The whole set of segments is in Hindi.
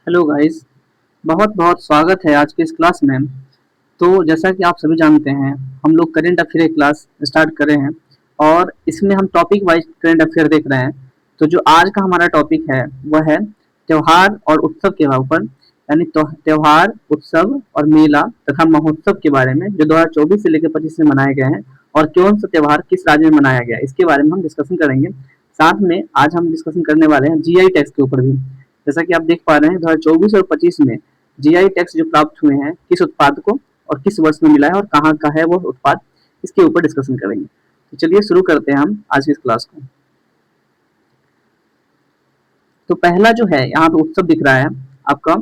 हेलो गाइस, बहुत बहुत स्वागत है आज के इस क्लास में। तो जैसा कि आप सभी जानते हैं, हम लोग करंट अफेयर क्लास स्टार्ट कर रहे हैं और इसमें हम टॉपिक वाइज करंट अफेयर देख रहे हैं। तो जो आज का हमारा टॉपिक है वह है त्योहार और उत्सव के ऊपर, यानी त्योहार, उत्सव और मेला तथा महोत्सव के बारे में जो 2024 से लेकर 25 में मनाए गए हैं और कौन सा त्योहार किस राज्य में मनाया गया है, इसके बारे में हम डिस्कशन करेंगे। साथ में आज हम डिस्कशन करने वाले हैं जीआई टैक्स के ऊपर भी। जैसा कि आप देख पा रहे हैं 2024 और 25 में जीआई टैक्स जो प्राप्त हुए हैं किस उत्पाद को और किस वर्ष में मिला है और कहाँ का है वो उत्पाद, इसके ऊपर डिस्कशन करेंगे। तो चलिए शुरू करते हैं हम आज की इस क्लास को। तो पहला जो है यहाँ पे उत्सव दिख रहा है आपका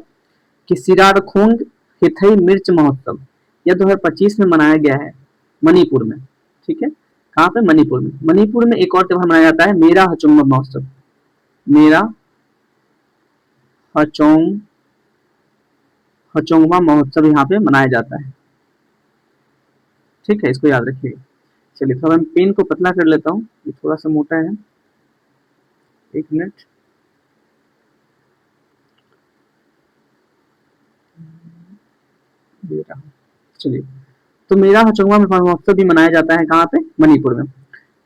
कि सिरारखोंग हिथई मिर्च महोत्सव, यह 2025 में मनाया गया है मणिपुर में। ठीक है, कहाँ पे? मणिपुर में। मणिपुर में एक और त्योहार मनाया जाता है मेरा हचोंगा महोत्सव। मेरा हचोंगवा महोत्सव यहाँ पे मनाया जाता है। ठीक है, इसको याद रखिएगा। चलिए थोड़ा मैं पेन को पतला कर लेता हूँ, ये थोड़ा सा मोटा है। एक मिनट। दे रहा हूँ। चलिए, तो मेरा हचोंगवा महोत्सव भी मनाया जाता है कहाँ पे? मणिपुर में।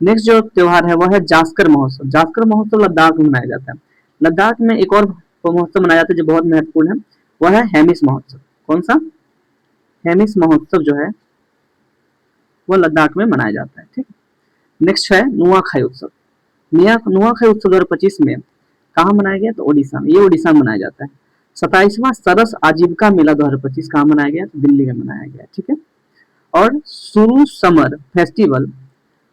नेक्स्ट जो त्योहार है वह है जास्कर महोत्सव। जास्कर महोत्सव लद्दाख में मनाया जाता है। लद्दाख में एक और महोत्सव मनाया जाता है जो बहुत महत्वपूर्ण है, वह है हेमिस महोत्सव। कौन सा? हेमिस महोत्सव जो है वो लद्दाख में मनाया जाता है। ठीक है। नेक्स्ट है नुआखाई उत्सव। नुआखाई उत्सव 2025 में कहाँ मनाया गया? तो ओडिशा में। ये ओडिशा में मनाया जाता है। 27वां सरस आजीविका मेला 2025 कहाँ मनाया गया? तो दिल्ली में मनाया गया। ठीक है। और सुरु समर फेस्टिवल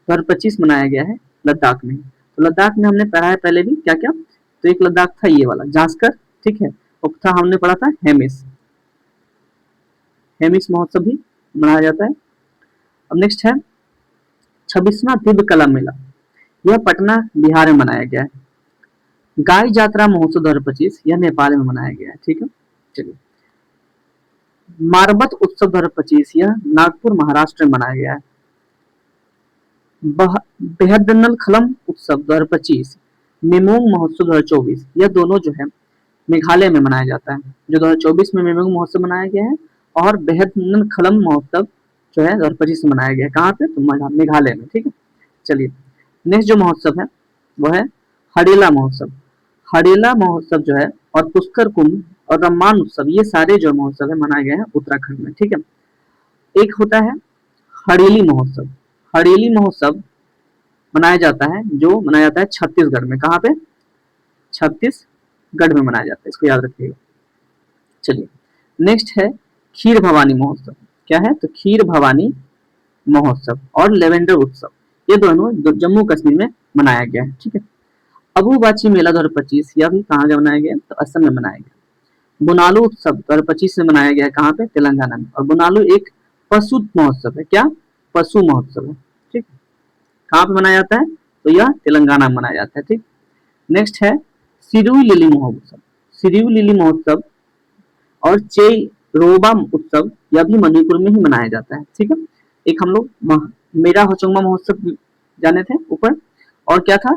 2025 मनाया गया है लद्दाख में। तो लद्दाख में हमने पढ़ा है पहले भी क्या क्या। तो एक लद्दाख था ये वाला जास्कर, ठीक है, और था हमने पढ़ा था हेमिस। हेमिस महोत्सव भी मनाया जाता है। अब नेक्स्ट है 26वां दिव्य कला मेला, यह पटना बिहार में मनाया गया है। गाय जात्रा महोत्सव 2025 यह नेपाल में मनाया गया है। ठीक है। चलिए, मारबत उत्सव 2025 यह नागपुर महाराष्ट्र में मनाया गया है। बेहदनल खलम उत्सव 2025, मेमोंग महोत्सव 2024, यह दोनों जो है मेघालय में मनाया जाता है। जो 2024 में मेमोंग महोत्सव मनाया गया है और बेहदनल खलम महोत्सव जो है 2025 में मनाया गया है। कहाँ पे? तो मेघालय में। ठीक है। चलिए, नेक्स्ट जो महोत्सव है वह है हड़ेला महोत्सव। हड़ेला महोत्सव जो है और पुष्कर कुंभ और रम्मान उत्सव, ये सारे जो महोत्सव है मनाए गए हैं उत्तराखंड में। ठीक है। एक होता है हड़ेली महोत्सव। हड़ेली महोत्सव मनाया जाता है छत्तीसगढ़ में। कहाँ पे? छत्तीसगढ़ में मनाया जाता है, इसको याद रखिएगा। चलिए, नेक्स्ट है खीर भवानी महोत्सव। क्या है? तो खीर भवानी महोत्सव और लेवेंडर उत्सव, ये दोनों जम्मू कश्मीर में मनाया गया है। ठीक है। अबुबाची मेला 2025, यह भी कहाँ मनाया गया? तो असम में मनाया गया। बुनालू उत्सव 2025 में मनाया गया है। कहाँ पे? तेलंगाना में। और बुनालू एक पशु महोत्सव है। क्या? पशु महोत्सव है। ठीक, कहाँ पे मनाया जाता है? तो यह तेलंगाना में मनाया जाता है। ठीक। नेक्स्ट है सिरुई लिली महोत्सव। सिरुई लिली महोत्सव और चेरोबा उत्सव, यह भी मणिपुर में ही मनाया जाता है। ठीक है। एक हम लोग मेरा हचोंगा महोत्सव जाने थे ऊपर, और क्या था?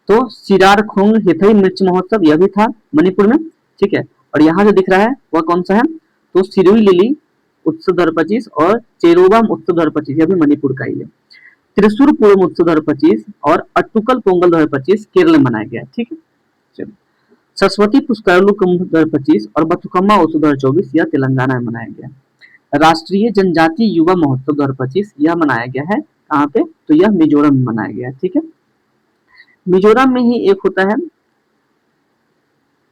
तो सिरारखोंग हिथई मिर्च महोत्सव, यह भी था मणिपुर में। ठीक है। और यहाँ जो दिख रहा है वह कौन सा है? तो सिरुई लिली उत्सव 2025 और चेरोबा उत्सव 2025, यह भी मणिपुर का ही है। त्रिशूर पूर्व उत्सव 2025 और अट्टुकल पोंगल 2025 केरल में मनाया गया। ठीक है। चलिए, सरस्वती पुष्करलू कुंभ 2025 और बथुकम्मा उत्सव 2024, यह तेलंगाना में मनाया गया। राष्ट्रीय जनजाति युवा महोत्सव 2025 यह मनाया गया है कहाँ पे? तो यह मिजोरम में मनाया गया। ठीक है। मिजोरम में ही एक होता है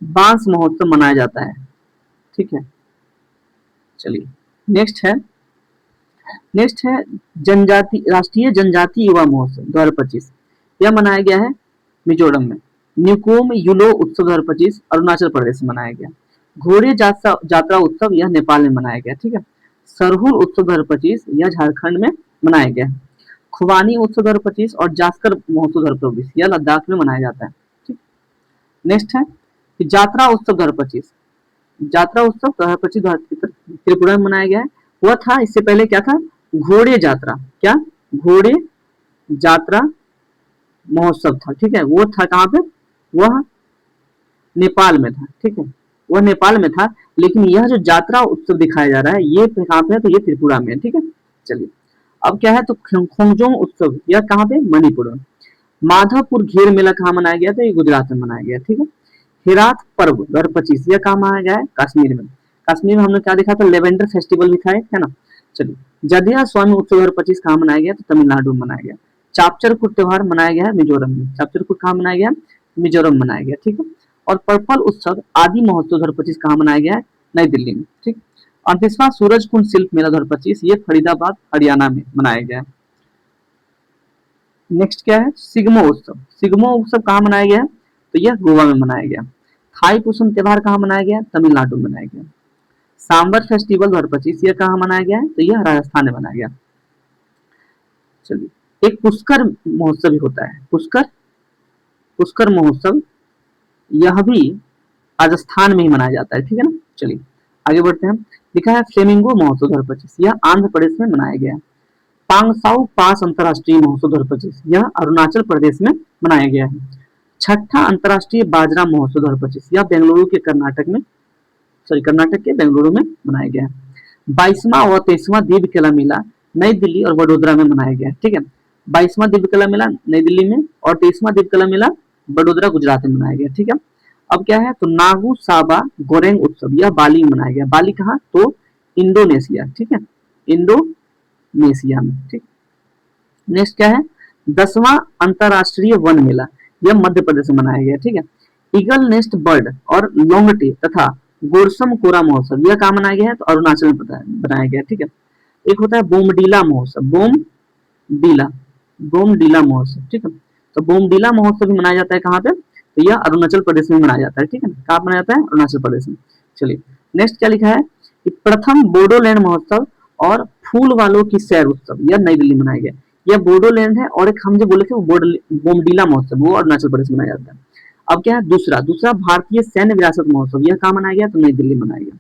बांस महोत्सव मनाया जाता है। ठीक है। चलिए, नेक्स्ट है राष्ट्रीय जनजाति युवा महोत्सव 2025, यह मनाया गया है मिजोरम में। न्यूकोम युलो उत्सव 2025 अरुणाचल प्रदेश में मनाया गया। घोड़े जात्रा उत्सव यह नेपाल में मनाया गया। ठीक है। सरहुल उत्सव 2025 यह झारखंड में मनाया गया। खुबानी उत्सव 2025 और जास्कर महोत्सव 2024 यह लद्दाख में मनाया जाता है। ठीक। नेक्स्ट है जात्रा उत्सव 2025। जात्रा उत्सव 2025 त्रिपुरा में मनाया गया है। वह था इससे पहले क्या था? घोड़े जात्रा। क्या? घोड़े जात्रा महोत्सव था। ठीक है। वो था कहाँ पे? वह नेपाल में था। ठीक है। वह नेपाल में था, लेकिन यह जो यात्रा उत्सव दिखाया जा रहा है ये कहाँ पे है, तो ये त्रिपुरा में है। ठीक है, चलिए अब क्या है, तो खोंगजोंग उत्सव यह कहाँ पे, मणिपुर में। माधवपुर घेर मेला कहाँ मनाया गया था, ये गुजरात में मनाया गया। ठीक है, हेरात पर्व 2025 यह कहाँ मनाया गया है, कश्मीर में। कश्मीर में हमने क्या देखा था, लेवेंडर फेस्टिवल भी था, है ना। चलिए, जदिया स्वामी उत्सव 2025 कहाँ मनाया गया, तो तमिलनाडु में मनाया गया। चापचरकुट त्योहार मनाया गया है मिजोरम में। चापचरकुट कहाँ मनाया गया, मिजोरम मनाया गया। ठीक है, और पर्पल उत्सव आदि महोत्सव 2025 कहाँ मनाया गया है, नई दिल्ली में। ठीक, 38वां सूरज कुंड शिल्प मेला 2025 ये फरीदाबाद हरियाणा में मनाया गया है। नेक्स्ट क्या है, सिग्मो उत्सव। सिग्मो उत्सव कहाँ मनाया गया है, तो यह गोवा में मनाया गया। थाई पुसम त्योहार कहाँ मनाया गया, तमिलनाडु में मनाया गया। सांबर फेस्टिवल 2025 यह कहाँ मनाया गया है, तो यह राजस्थान में मनाया गया। चलिए, एक पुष्कर महोत्सव भी होता है, पुष्कर पुष्कर महोत्सव, यह भी राजस्थान में ही मनाया जाता है। ठीक है ना, चलिए आगे बढ़ते हैं। लिखा है फ्लेमिंगो महोत्सव 2025 यह आंध्र प्रदेश में मनाया गया है। पांगसाउ पास अंतरराष्ट्रीय महोत्सव 2025 यह अरुणाचल प्रदेश में मनाया गया है। छठा अंतरराष्ट्रीय बाजरा महोत्सव 2025 यह बेंगलुरु के कर्नाटक के बेंगलुरु में मनाया गया है। 22वां और 23वां दीप कला मेला नई दिल्ली और वडोदरा में मनाया गया है। ठीक है, 22वां दीप कला मेला नई दिल्ली में और 23वां दीप कला मेला वडोदरा गुजरात में मनाया गया। ठीक है, अब क्या है, तो नागू साबा गोरेंग उत्सव यह बाली में मनाया गया। बाली कहाँ, तो इंडोनेशिया। ठीक है, इंडोनेशिया में। ठीक, नेक्स्ट क्या है, 10वां अंतरराष्ट्रीय वन मेला यह मध्य प्रदेश में मनाया गया। ठीक है, ईगल नेस्ट बर्ड और लोंगटे तथा गोरसम कोरा महोत्सव यह कहाँ मनाया गया है, तो अरुणाचल में बनाया गया। ठीक है, एक होता है बोमडीला महोत्सव, बोमडीला महोत्सव। ठीक है, तो बोमडीला महोत्सव भी मनाया जाता है कहाँ पे, तो यह अरुणाचल प्रदेश में मनाया जाता है। ठीक है, कहाँ मनाया जाता है, अरुणाचल प्रदेश में। चलिए नेक्स्ट क्या लिखा है कि प्रथम बोडोलैंड महोत्सव और फूल वालों की सैर उत्सव यह नई दिल्ली में मनाया गया। यह बोडोलैंड है, और एक हम जो बोले थे वो बोमडीला महोत्सव वो अरुणाचल प्रदेश में मनाया जाता है। अब क्या है, दूसरा भारतीय सैन्य विरासत महोत्सव यह कहाँ मनाया गया, तो नई दिल्ली में मनाया गया।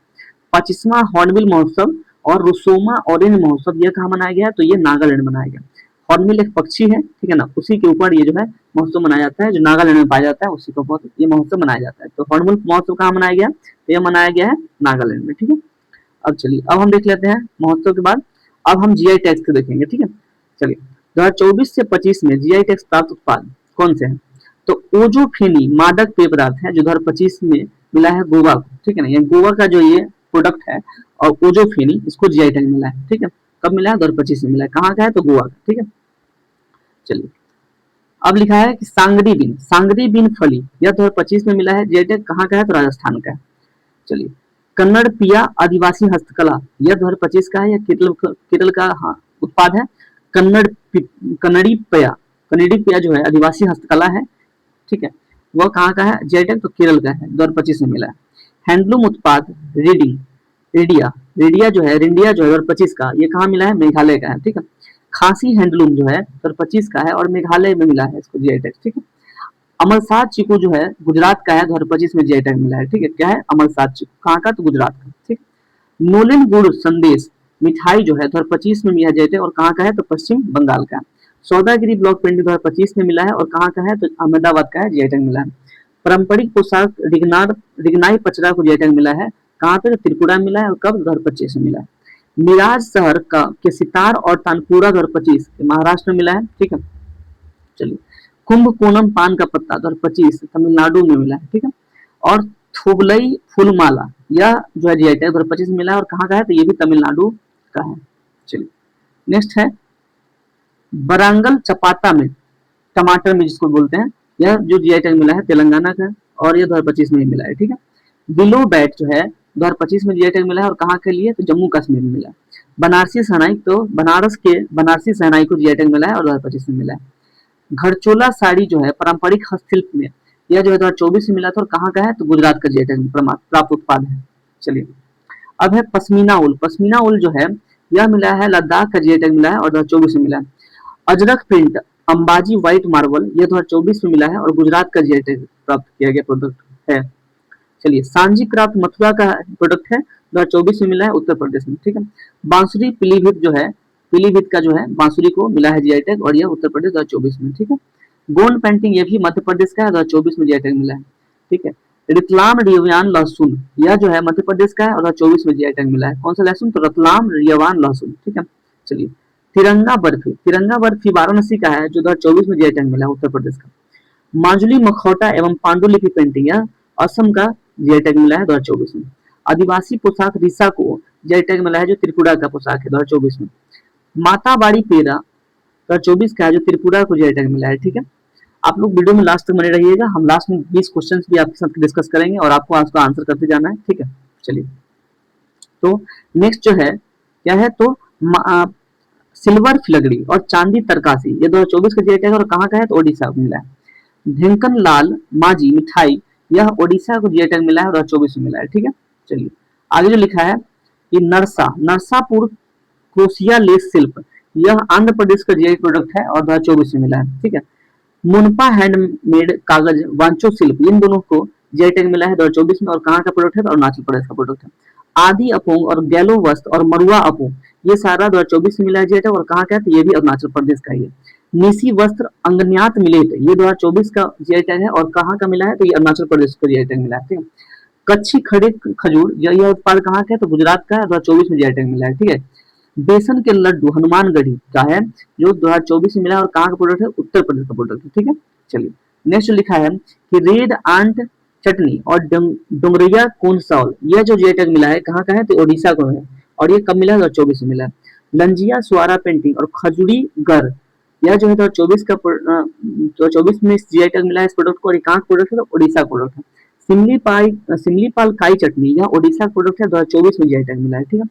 25वां हॉर्नबिल महोत्सव और रुसोमा ऑरेंज महोत्सव यह कहाँ मनाया गया, तो ये नागालैंड में मनाया गया। हॉर्नबिल एक पक्षी है, ठीक है ना, उसी के ऊपर ये जो है महोत्सव मनाया जाता है, जो नागालैंड में पाया जाता है, उसी को ये महोत्सव मनाया जाता है। तो हॉर्नबिल महोत्सव कहाँ मनाया गया, तो यह मनाया गया है नागालैंड में। ठीक है, अब चलिए अब हम देख लेते हैं महोत्सव के बाद अब हम जीआई टैग्स को देखेंगे। ठीक है, चलिए 2024 से 25 में जीआई टैग्स प्राप्त उत्पाद कौन से हैं, तो ओजोफेनी मादक पेय पदार्थ है जो 2025 में मिला है गोवा को। ठीक है ना, ये गोवा का जो ये प्रोडक्ट है और ओजोफेनी इसको जीआई टैग मिला है। ठीक है, कब मिला है, 2025 में मिला है। कहाँ का है, तो गोवा का। ठीक है, चलिए अब लिखा है कि सांगरी बीन फली यह 2025 में मिला है जीआई टैग, कहाँ का है, तो राजस्थान का है। चलिए, कन्नड़ पिया आदिवासी हस्तकला यह 2025 का है, यह केरल का उत्पाद है। कन्नड़ी पिया जो है आदिवासी हस्तकला है। ठीक है, वह कहाँ का है, जीआई टैग तो केरल का है, 2025 में मिला है। हैंडलूम उत्पाद रेडिया जो है 2025 का, ये कहाँ मिला है, मेघालय का है। ठीक है, खासी हैंडलूम जो है 2025 का है और मेघालय में मिला है इसको जीआई टैग। ठीक है, अमलसाद चीकू जो है गुजरात का है, 2025 में जीआई टैग मिला है। ठीक है, क्या है, अमलसाद चीकू कहाँ का, तो गुजरात का। ठीक, नोलिन गुड़ संदेश मिठाई जो है 2025 में मिला जीआई टैग और कहाँ का है, तो पश्चिम बंगाल का। सौदागिरी ब्लॉक पेंटिंग 2025 में मिला है और कहाँ का है, तो अहमदाबाद का है, जीआई टैग मिला है। पारंपरिक पोशाक रिगनाई पचरा को जीआई टैग मिला है, कहाँ पे, तो त्रिपुरा में मिला है और कब, 2025 में मिला है। मिराज शहर का के सितार और तानपुरा 2025 महाराष्ट्र में मिला है। ठीक है, चलिए कुंभकोणम पान का पत्ता 2025 तमिलनाडु में मिला है। ठीक है, और थोबलई फूलमाला यह जो है जीआई टैग 2025 में मिला है और कहाँ का है, तो ये भी तमिलनाडु का है। चलिए नेक्स्ट है बरांगल चपाता में टमाटर में जिसको बोलते हैं, यह जो जीआई टैग मिला है तेलंगाना का और यह 2025 में ही मिला है। ठीक है, बिलो बैट जो है 2025 में जीआई टैग मिला है और कहाँ के लिए, तो जम्मू कश्मीर में मिला है। बनारसी सहनाई तो बनारसी सहनाई को जीआई टैग मिला है और 2025 में मिला है। घरचोला साड़ी जो है पारंपरिक हस्तशिल्प में यह जो है 2024 में मिला था और कहाँ का है, तो गुजरात का जीआई टैग प्राप्त उत्पाद है। चलिए अब है पश्मीना उल जो है यह मिला है लद्दाख का जीआई टैग मिला है और 2024 में मिला है। Ajrak print Ambaji white marble यह 2024 में मिला है और गुजरात का जीआई टैग प्राप्त किया गया प्रोडक्ट है। चलिए सांझी क्राफ्ट मथुरा का प्रोडक्ट है, 2024 में मिला है उत्तर प्रदेश में। ठीक है, बांसुरी पीलीभीत का जो है बांसुरी को मिला है जीआई टैग और यह उत्तर प्रदेश 2024 में। ठीक है, गोंड पेंटिंग ये भी मध्य प्रदेश का है, 2024 में जीआई टैग मिला है। ठीक है, रतलाम रियवान लहसुन, यह जो है मध्य प्रदेश का है और 2024 में जीआई टैग मिला है। कौन सा लहसुन? तो रतलाम रियवान लहसुन, ठीक है। चलिए, तिरंगा बर्फी, तिरंगा बर्फी वाराणसी का है जो 2024 में जीआई टैग मिला है, उत्तर प्रदेश का। माजुली मखौटा एवं पांडुलिपि पेंटिंग, यह असम का जीआई टैग मिला है 2024 में। आदिवासी पोशाक रिसा को जीआई टैग मिला है जो त्रिपुरा का पोशाक है 2024 में। माता बाड़ी पेरा 2024 का है जो त्रिपुरा को जीआई टैग मिला है, ठीक है। आप लोग वीडियो में लास्ट तक बने रहिएगा, हम लास्ट में 20 क्वेश्चन भी आपके साथ डिस्कस करेंगे और आपको उसका आंसर करते जाना है, ठीक है। चलिए, तो नेक्स्ट जो है क्या है, तो सिल्वर फिलगड़ी और चांदी तरकासी, ये 2024 का जीआई टैग और कहाँ का है, तो ओडिशा को मिला है। ढेंकन लाल माजी मिठाई, यह ओडिशा को जीआई टैग मिला है और 2024 में मिला है, ठीक है। चलिए, आगे जो लिखा है कि नरसा, नरसापुर क्रोशिया लेस शिल्प, यह आंध्र प्रदेश का जीआई प्रोडक्ट है और 2024 में मिला है, ठीक है। मुनपा हैंडमेड कागज वांचो शिल्प, इन दोनों को जीआई टैग मिला है 2024 में और कहाँ का प्रोडक्ट है, तो अरुणाचल प्रदेश का प्रोडक्ट है। आदि अपोंग और गैलो वस्त्र और मरुआ अपोंग, ये सारा 2024 में मिला है जीआई टैग और कहाँ का है, तो ये भी अरुणाचल प्रदेश का ही है। निसी वस्त्र अंगन्यात मिलेट, ये 2024 का जीआई टैग है और कहाँ का मिला है, तो ये अरुणाचल प्रदेश का जीआई टैग मिला है, ठीक है। कच्छी खड़े खजूर, यह उत्पाद कहाँ का है, तो गुजरात का है, 2024 में जीआई टैग मिला है, ठीक है। बेसन के लड्डू हनुमानगढ़ी का है जो 2024 में मिला है और कहाँ का प्रोडक्ट है, उत्तर प्रदेश का प्रोडक्ट है, ठीक है। चलिए, नेक्स्ट लिखा है कि रेड आंट चटनी और डोंगरिया कोनसाल, यह जो जीआई टैग मिला है कहाँ का है, तो ओडिशा को है और ये कब मिला है, 2024 में मिला है। लंजिया सुआरा पेंटिंग और खजूरी गर, यह जो है 2024 का 2024 में जीआई टैग मिला है इस प्रोडक्ट को और कहाँ का प्रोडक्ट है, तो ओडिशा का प्रोडक्ट है। सिमली पाल काई चटनी, यह ओडिशा का प्रोडक्ट है, 2024 में जीआई टैग मिला है, ठीक है।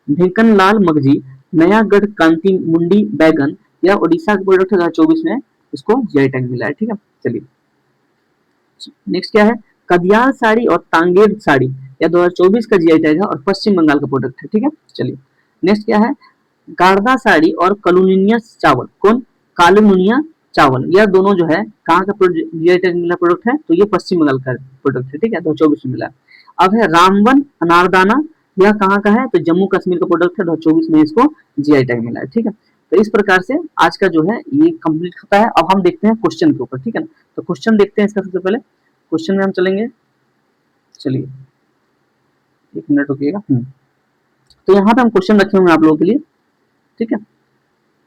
ढेंकन लाल मगजी नयागढ़ कांति मुंडी बैगन, यह ओडिशा का प्रोडक्ट है, 2024 में इसको जीआई टैग मिला है, ठीक है। चलिए, नेक्स्ट क्या है, कदियाल साड़ी और तांगेर साड़ी, यह 2024 का जीआई टैग है और पश्चिम बंगाल का प्रोडक्ट है, ठीक है। चलिए, नेक्स्ट क्या है, गारदा साड़ी और कलुनिया चावल, कौन, कालुनिया चावल, यह दोनों जो है कहाँ का जीआई टैग मिला प्रोडक्ट है, तो ये पश्चिम बंगाल का प्रोडक्ट है, ठीक है, 2024 में मिला। अब है रामवन अनारदाना, यह कहाँ का है, तो जम्मू कश्मीर का प्रोडक्ट है, 2024 में इसको जीआई टैग मिला है, ठीक है। तो इस प्रकार से आज का जो है ये कंप्लीट होता है। अब हम देखते हैं क्वेश्चन के ऊपर, ठीक है ना। तो क्वेश्चन देखते हैं इसका, सबसे पहले क्वेश्चन में हम चलेंगे। चलिए, एक मिनट रुकिएगा। तो यहाँ पे हम क्वेश्चन रखे हुए हैं आप लोगों के लिए, ठीक है,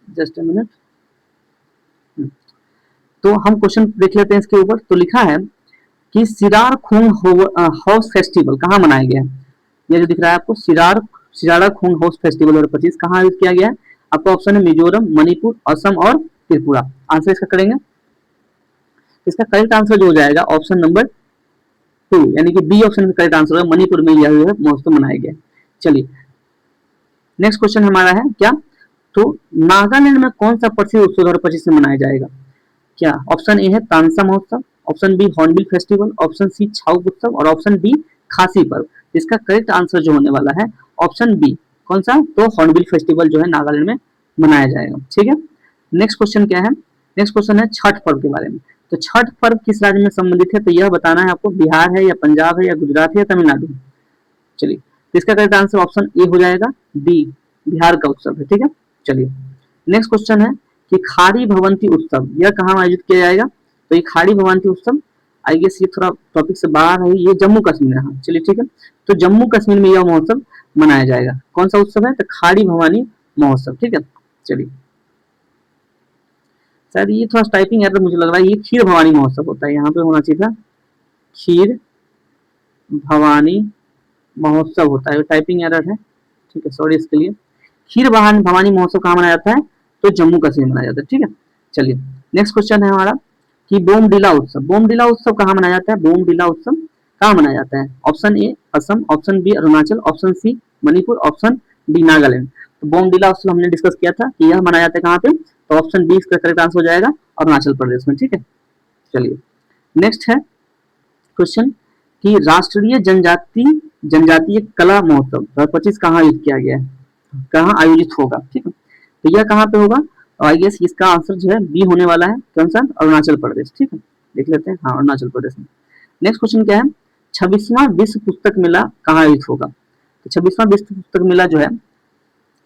जस्ट अ मिनट। तो हम क्वेश्चन देख लेते हैं इसके ऊपर। तो लिखा है कि सिरार खोंग हाउस फेस्टिवल कहाँ मनाया गया है, ये जो दिख रहा है आपको, सिरारा खोंग हाउस फेस्टिवल 2025 कहाँ आयोजित किया गया है। आपका ऑप्शन है मिजोरम, मणिपुर, असम और त्रिपुरा। आंसर इसका करेंगे, इसका करेक्ट आंसर जो हो जाएगा ऑप्शन नंबर 2, यानी कि बी ऑप्शन का करेक्ट आंसर है, मणिपुर में यह महोत्सव मनाया गया है। चलिए, नेक्स्ट क्वेश्चन हमारा है क्या, तो नागालैंड में कौन सा प्रसिद्ध उत्सव 2025 में मनाया जाएगा। क्या, ऑप्शन ए है तानसा महोत्सव, option B Hornbill festival, option C Chhau उत्सव और ऑप्शन डी खासी पर्व। इसका करेक्ट आंसर जो होने वाला है ऑप्शन बी, कौन सा, तो हॉर्नबिल फेस्टिवल जो है नागालैंड में मनाया जाएगा, ठीक है। नेक्स्ट क्वेश्चन क्या है, नेक्स्ट क्वेश्चन है छठ पर्व के बारे में। तो छठ पर्व किस राज्य में संबंधित है, तो यह बताना है आपको, बिहार है या पंजाब है या गुजरात है या तमिलनाडु। चलिए, तो इसका करेक्ट आंसर ऑप्शन ए हो जाएगा, बी, बिहार का उत्सव है, ठीक है। चलिए, नेक्स्ट क्वेश्चन है कि खारी भवंती उत्सव यह कहाँ आयोजित किया जाएगा। तो ये खारी भवंती उत्सव, आई गेस ये थोड़ा टॉपिक से बाहर है, ये जम्मू कश्मीर है। हाँ, चलिए ठीक है, तो जम्मू कश्मीर में यह महोत्सव मनाया जाएगा। कौन सा उत्सव है, तो खाड़ी भवानी महोत्सव, ठीक है। चलिए, शायद ये थोड़ा टाइपिंग एरर मुझे लग रहा है, ये खीर भवानी महोत्सव होता है, यहाँ पे होना चाहिए था खीर भवानी महोत्सव होता है, टाइपिंग एरर है, ठीक है, सॉरी इसके लिए। खीर भवानी महोत्सव कहाँ मनाया जाता है, तो जम्मू कश्मीर मनाया जाता है, ठीक है। चलिए, नेक्स्ट क्वेश्चन है हमारा कि बोमडिला उत्सव, बोमडिला उत्सव कहाँ मनाया जाता है, बोमडिला उत्सव कहाँ मनाया जाता है। Option A Assam, option B Arunachal, option C Manipur, option D Nagaland. तो बोमडिला उत्सव हमने डिस्कस किया था कि यह मनाया जाता है कहाँ पे, तो ऑप्शन बी इसका करेक्ट आंसर हो जाएगा, अरुणाचल प्रदेश में, ठीक है। चलिए, नेक्स्ट है क्वेश्चन कि राष्ट्रीय जनजातीय कला महोत्सव 2025 कहाँ आयोजित किया गया है, कहाँ आयोजित होगा, ठीक है। तो यह कहाँ पे होगा, आई गेस इसका आंसर जो है बी होने वाला है, कौन सा, अरुणाचल प्रदेश, ठीक है, देख लेते हैं, हाँ अरुणाचल प्रदेश में। नेक्स्ट क्वेश्चन क्या है, 26वां विश्व पुस्तक मेला कहाँ आयोजित होगा। तो 26वां विश्व पुस्तक मेला जो है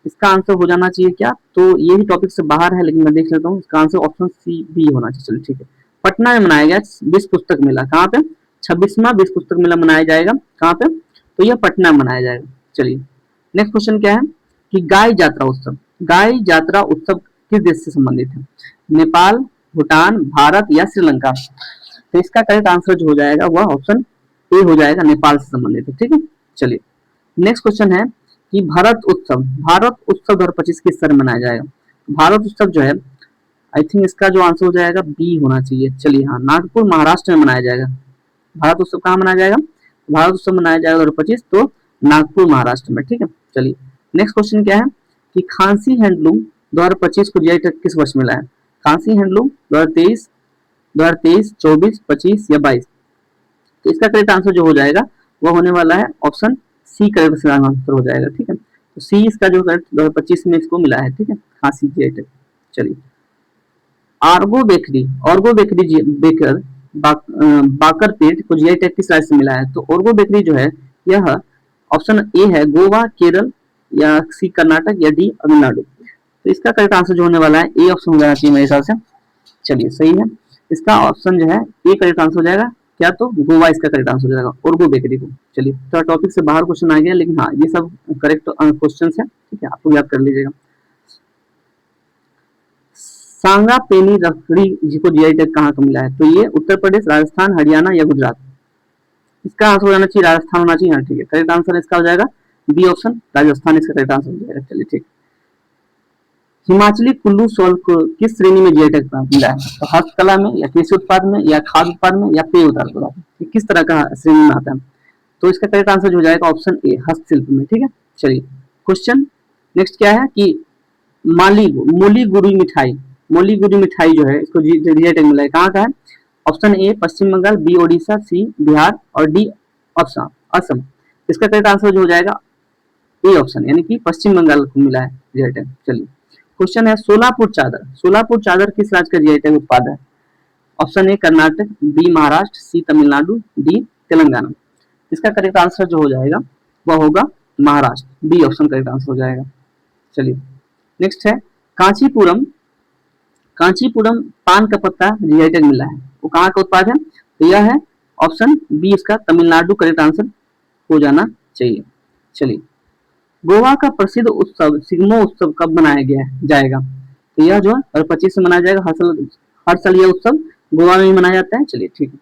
इसका आंसर हो जाना चाहिए क्या, तो ये भी टॉपिक से बाहर है लेकिन मैं देख लेता हूँ, इसका आंसर ऑप्शन सी बी होना चाहिए। चलिए ठीक है, पटना में मनाया गया विश्व पुस्तक मेला, कहाँ पे, 26वां विश्व पुस्तक मेला मनाया जाएगा कहाँ पे, तो यह पटना में मनाया जाएगा। चलिए नेक्स्ट क्वेश्चन क्या है कि गाय जात्रा उत्सव, गाय जात्रा उत्सव किस देश से संबंधित है, नेपाल, भूटान, भारत या श्रीलंका। तो इसका करेक्ट आंसर जो हो जाएगा वह ऑप्शन ए हो जाएगा, नेपाल से संबंधित है। ठीक है, चलिए नेक्स्ट क्वेश्चन है कि भारत उत्सव, भारत उत्सव 2025 किस तरह मनाया जाएगा। भारत उत्सव जो है आई थिंक इसका जो आंसर हो जाएगा बी होना चाहिए। चलिए हाँ, नागपुर महाराष्ट्र में मनाया जाएगा। भारत उत्सव कहाँ मनाया जाएगा, भारत उत्सव मनाया जाएगा 2025 तो नागपुर महाराष्ट्र में। ठीक है, चलिए नेक्स्ट क्वेश्चन क्या है कि खांसी हैंडलूम 2025 को जीआई टैग किस वर्ष मिला है। खांसी हैंडलूम 2023, 24, 25 या 22। तो इसका करेक्ट आंसर जो हो जाएगा वो होने वाला है ऑप्शन सी, करेक्ट आंसर हो जाएगा। ठीक है, तो सी इसका जो करेक्ट 2025 में इसको मिला है। ठीक है, खांसी जीआई टैग। चलिए आर्गो बेकरी, ऑर्गो बेकरी बेकर बाकर पेट को जीआई टैग किस राज्य से मिला है। तो ऑर्गो बेकरी जो है यह ऑप्शन ए है गोवा, केरल या सी कर्नाटक या डी तमिलनाडु। तो इसका करेक्ट आंसर जो होने वाला है ए ऑप्शन हो जाना चाहिए मेरे हिसाब से। चलिए सही है, इसका ऑप्शन जो है ए करेक्ट आंसर हो जाएगा। क्या, तो गोवा इसका करेक्ट आंसर हो जाएगा, ऑर्गो बेकरी को। चलिए तो टॉपिक से बाहर क्वेश्चन आ गया, लेकिन हाँ ये सब करेक्ट क्वेश्चन है। ठीक है, आपको याद कर लीजिएगा। सांगापेनी रखड़ी जी को जीआई टैग कहाँ का मिला है। तो ये उत्तर प्रदेश, राजस्थान, हरियाणा या गुजरात। इसका आंसर हो जाना चाहिए राजस्थान होना चाहिए। हाँ ठीक है, करेक्ट आंसर इसका हो जाएगा बी ऑप्शन, राजस्थान इसका करेक्ट आंसर हो जाएगा। चलिए ठीक, हिमाचली कुल्लू शॉल को किस श्रेणी में जीआई टैग मिला है। तो हस्तकला में या कृषि उत्पाद में या खाद्य उत्पाद में या पेय उत्पाद में, किस तरह का श्रेणी में आता है। तो इसका करेक्ट आंसर हो जाएगा ऑप्शन ए, हस्तशिल्प में। ठीक है, चलिए क्वेश्चन नेक्स्ट क्या है कि मोली गुड़ी मिठाई, मोली गुड़ी मिठाई जो है इसको जीआई टैग मिला है, कहाँ का है। Option A Paschim Bangal, B Odisha, C Bihar और डी ऑप्शन असम। इसका करेक्ट आंसर जो हो जाएगा ए ऑप्शन, यानी कि पश्चिम बंगाल को मिला है जीआई टैग। चलिए क्वेश्चन है सोलापुर चादर, सोलापुर चादर किस राज्य का जीआई टैग उत्पाद है। Option A Karnataka, B Maharashtra, C Tamil Nadu, D Telangana. इसका करेक्ट आंसर जो हो जाएगा वह होगा Maharashtra, B option correct answer हो जाएगा। चलिए नेक्स्ट है कांचीपुरम, कांचीपुरम पान का पत्ता जीआई टैग मिला है, वो कहाँ का उत्पाद है। तो यह है ऑप्शन बी इसका, तमिलनाडु करेक्ट आंसर हो जाना चाहिए। चलिए गोवा का प्रसिद्ध उत्सव सिग्मो उत्सव कब मनाया गया जाएगा। तो यह जो है 2025 से मनाया जाएगा। हर साल यह उत्सव गोवा में ही मनाया जाता है। चलिए ठीक है,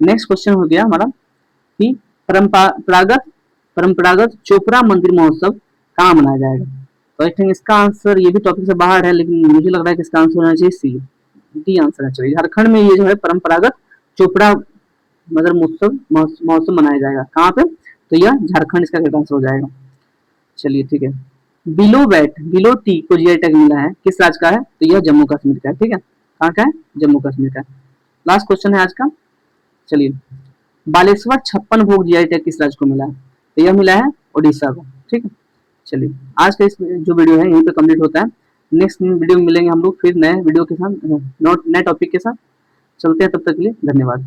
नेक्स्ट क्वेश्चन हो गया हमारा कि परंपरागत चोपड़ा मंदिर महोत्सव कहाँ मनाया जाएगा। तो आई थिंक इसका आंसर ये भी टॉपिक से बाहर है, लेकिन मुझे लग रहा है कि इसका आंसर होना चाहिए सी, डी आंसर है। चलिए झारखंड में ये जो है परंपरागत चोपड़ा मंदिर महोत्सव मनाया जाएगा, कहाँ पे। तो यह झारखंड इसका करेक्ट आंसर हो जाएगा। चलिए ठीक है, बिलो टी को जीआई टैग मिला है, किस राज्य का है। तो यह जम्मू कश्मीर का है। ठीक है, कहाँ का है, जम्मू कश्मीर का है। लास्ट क्वेश्चन है आज का। चलिए बालेश्वर 56 भोग जीआई टैग किस राज्य को मिला है। तो यह मिला है उड़ीसा को। ठीक है, चलिए आज का इस जो वीडियो है यहीं पे कंप्लीट होता है। नेक्स्ट वीडियो में मिलेंगे हम लोग फिर नए वीडियो के साथ, नए टॉपिक के साथ। चलते हैं, तब तक के लिए धन्यवाद।